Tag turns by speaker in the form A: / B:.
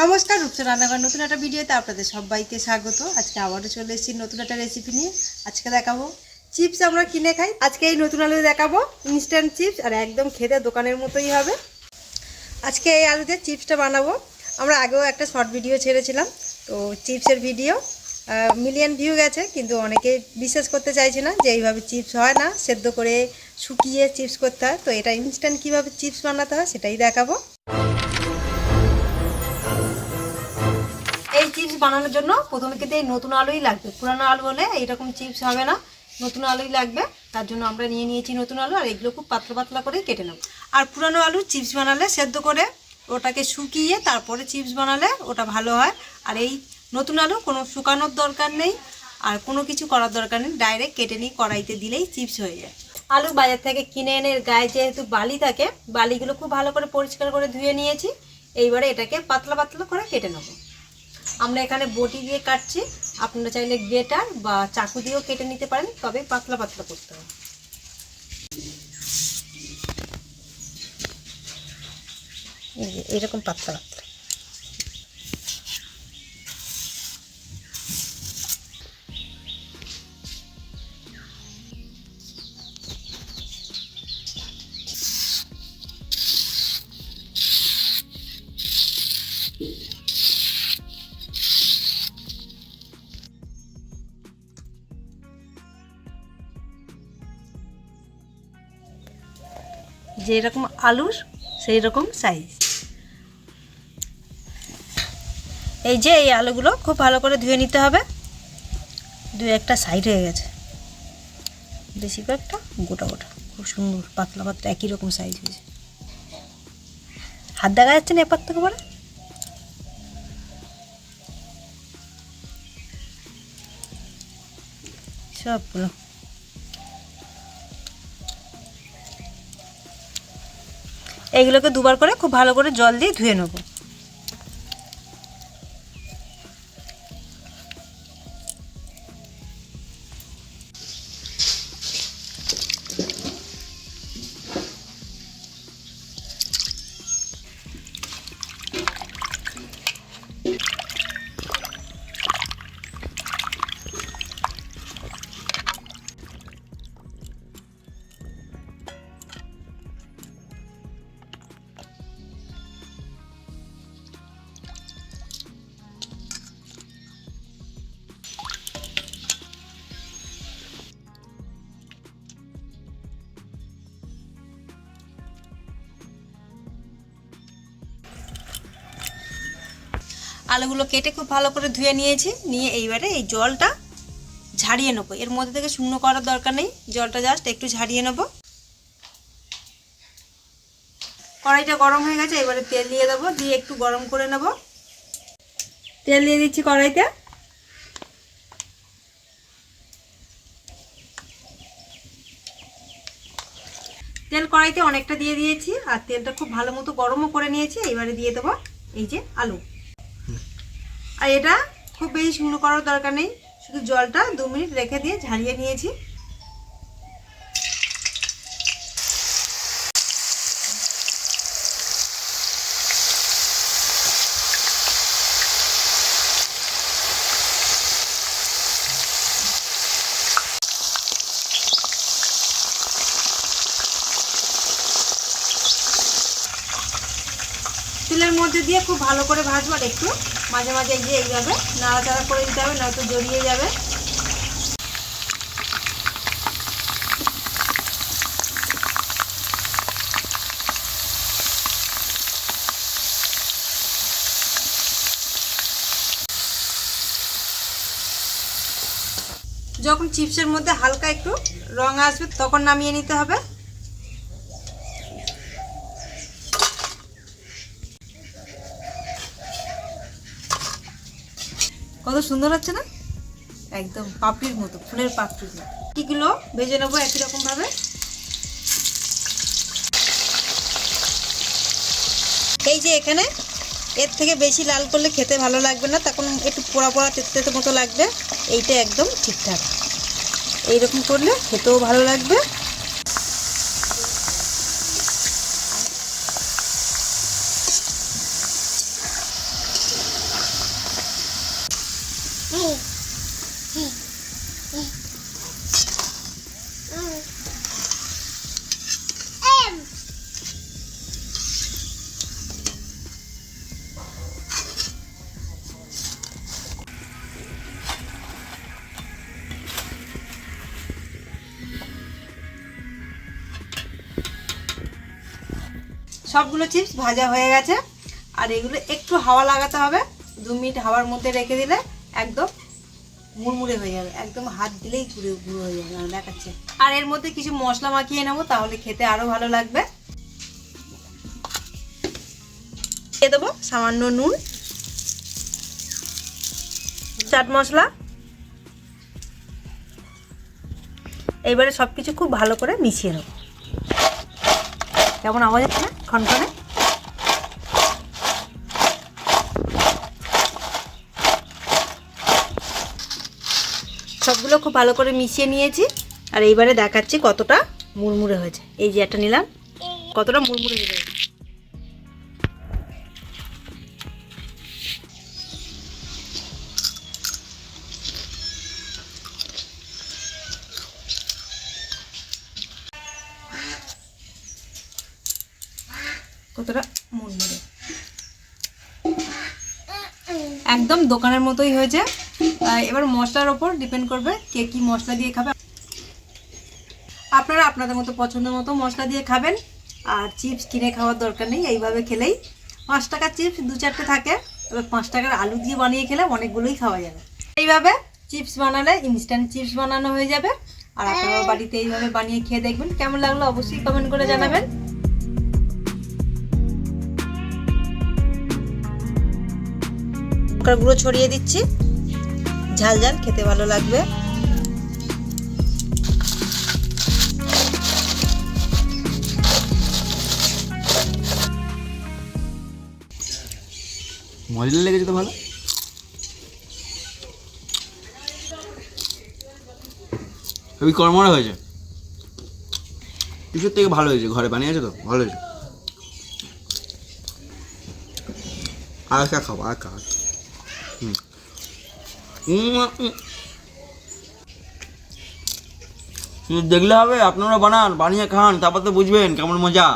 A: নমস্কার, রূপসা রান্নাঘর নতুন একটা ভিডিওতে আপনাদের সবাইকে স্বাগত। আজকে আবারও চলে এসেছি নতুন একটা রেসিপি নিয়ে। আজকে দেখাবো চিপস। আমরা কিনে খাই, আজকে এই নতুন আলু দেখাবো ইনস্ট্যান্ট চিপস, আর একদম খেতে দোকানের মতোই হবে। আজকে এই আলু দিয়ে চিপসটা বানাবো। আমরা আগেও একটা শর্ট ভিডিও ছেড়েছিলাম, তো চিপসের ভিডিও মিলিয়ন ভিউ গেছে, কিন্তু অনেকে বিশ্বাস করতে চাইছে না যে এইভাবে চিপস হয় না, সেদ্ধ করে শুকিয়ে চিপস করতে হয়। তো এটা ইনস্ট্যান্ট কীভাবে চিপস বানাতে হয় সেটাই দেখাবো। এই চিপস বানানোর জন্য প্রথমে কিন্তু এই নতুন আলুই লাগবে। পুরানো আলু হলে এইরকম চিপস হবে না, নতুন আলুই লাগবে। তার জন্য আমরা নিয়ে নিয়েছি নতুন আলু, আর এগুলো খুব পাতলা পাতলা করে কেটে নেব। আর পুরানো আলু চিপস বানালে সেদ্ধ করে ওটাকে শুকিয়ে তারপরে চিপস বানালে ওটা ভালো হয়। আর এই নতুন আলু কোনো শুকানোর দরকার নেই, আর কোনো কিছু করার দরকার নেই, ডাইরেক্ট কেটে নিয়ে কড়াইতে দিলেই চিপস হয়ে যায়। আলু বাজার থেকে কিনে এনে গায়ে যেহেতু বালি থাকে, বালিগুলো খুব ভালো করে পরিষ্কার করে ধুয়ে নিয়েছি। এইবারে এটাকে পাতলা পাতলা করে কেটে নেব। আমরা এখানে বটি দিয়ে কাটছি, আপনারা চাইলে গ্রেটার বা চাকু দিয়েও কেটে নিতে পারেন, তবে পাতলা পাতলা করতে হবে। এরকম পাতলা পাতলা। যেরকম আলুর সেই রকম সাইজ। এই যে এই আলুগুলো খুব ভালো করে ধুয়ে নিতে হবে। দু একটা সাইড হয়ে গেছে, বেশি কয়েকটা গোটা গোটা, খুব সুন্দর পাতলা পাতলা একই রকম সাইজ হয়েছে। হাত দেখা যাচ্ছে না এপার থেকে পরে। সবগুলো এইগুলোকে দুবার করে খুব ভালো করে জল দিয়ে ধুয়ে নেব। আলুগুলো কেটে খুব ভালো করে ধুয়ে নিয়েছি, নিয়ে এইবারে এই জলটা ঝাড়িয়ে নেবো। এর মধ্যে থেকে শুকনো করার দরকার নেই, জলটা জাস্ট একটু ঝাড়িয়ে নেবো। কড়াইটা গরম হয়ে গেছে, এবারে তেল দিয়ে দেবো, দিয়ে একটু গরম করে নেব। তেল দিয়ে দিচ্ছি কড়াইতে। তেল কড়াইতে অনেকটা দিয়ে দিয়েছি, আর তেলটা খুব ভালো মতো গরমও করে নিয়েছি। এবারে দিয়ে দেবো এই যে আলু। আর এটা খুব বেশি শুকনো করার দরকার নেই, শুধু জলটা 2 মিনিট রেখে দিয়ে ঝারিয়ে নিয়েছি। তেলের মধ্যে দিয়ে খুব ভালো করে ভাজবো, আর একটু মাঝে মাঝে এই যে এইভাবে নাড়াচাড়া করে দিতে হবে, নয়তো জড়িয়ে যাবে। যখন চিপসের মধ্যে হালকা একটু রং আসবে তখন নামিয়ে নিতে হবে। কত সুন্দর হচ্ছে না, একদম পাপড়ির মতো, ফুলের পাপড়ির মতো। এগুলো ভেজে নেবো একই রকম ভাবে। এই যে এখানে এর থেকে বেশি লাল করলে খেতে ভালো লাগবে না, তখন একটু পোড়া পোড়া তেতো মতো লাগবে। এইটা একদম ঠিকঠাক, এইরকম করলে খেতেও ভালো লাগবে। সবগুলো চিপস ভাজা হয়ে গেছে। আর এগুলো একটু হাওয়া লাগাতে হবে, 2 মিনিট হাওয়ার মধ্যে রেখে দিলে একদম মুড়মুড়ে হয়ে যাবে, একদম হাত দিলেই গুঁড়ো হয়ে যাবে। আমি দেখাচ্ছি। আর এর মধ্যে কিছু মশলা মাখিয়ে নেবো, তাহলে খেতে আরো ভালো লাগবে। দিয়ে দেবো সামান্য নুন, চাট মশলা। এইবারে সবকিছু খুব ভালো করে মিশিয়ে নেব। কেমন আওয়াজ হচ্ছে না খনখনে? সবগুলো খুব ভালো করে মিশিয়ে নিয়েছি। আর এইবারে দেখাচ্ছি কতটা মুড়মুড়ে হয়েছে। এই যে একটা নিলাম, কতটা মুড়মুড়ে হয়ে গেছে। কতটা মুড়মুড়ে, একদম দোকানের মতোই হয়েছে। এবার মশলার ওপর ডিপেন্ড করবে কে কি মশলা দিয়ে খাবে। আপনারা আপনাদের মতো পছন্দ মতো মশলা দিয়ে খাবেন। আর চিপস কিনে খাওয়ার দরকার নেই, এইভাবে খেলেই 5 টাকার চিপস 2-4টে থাকে, তবে 5 টাকার আলু দিয়ে বানিয়ে খেলে অনেকগুলোই খাওয়া যাবে। এইভাবে চিপস বানালে ইনস্ট্যান্ট চিপস বানানো হয়ে যাবে। আর আপনারা বাড়িতে এইভাবে বানিয়ে খেয়ে দেখবেন, কেমন লাগলো অবশ্যই কমেন্ট করে জানাবেন। লঙ্কার গুঁড়ো ছড়িয়ে দিচ্ছি, ঝাল ঝাল খেতে ভালো লাগবে।
B: মজা লেগেছে তো ভালো। খুবই কর্মরা হয়েছে, কিছুর থেকে ভালো হয়েছে। ঘরে বানিয়েছে তো ভালো হয়েছে। আর একটা খাবো, আর খা। দেখলে হবে, আপনারা বানান, বানিয়ে খান, তারপর তো বুঝবেন কেমন মজা।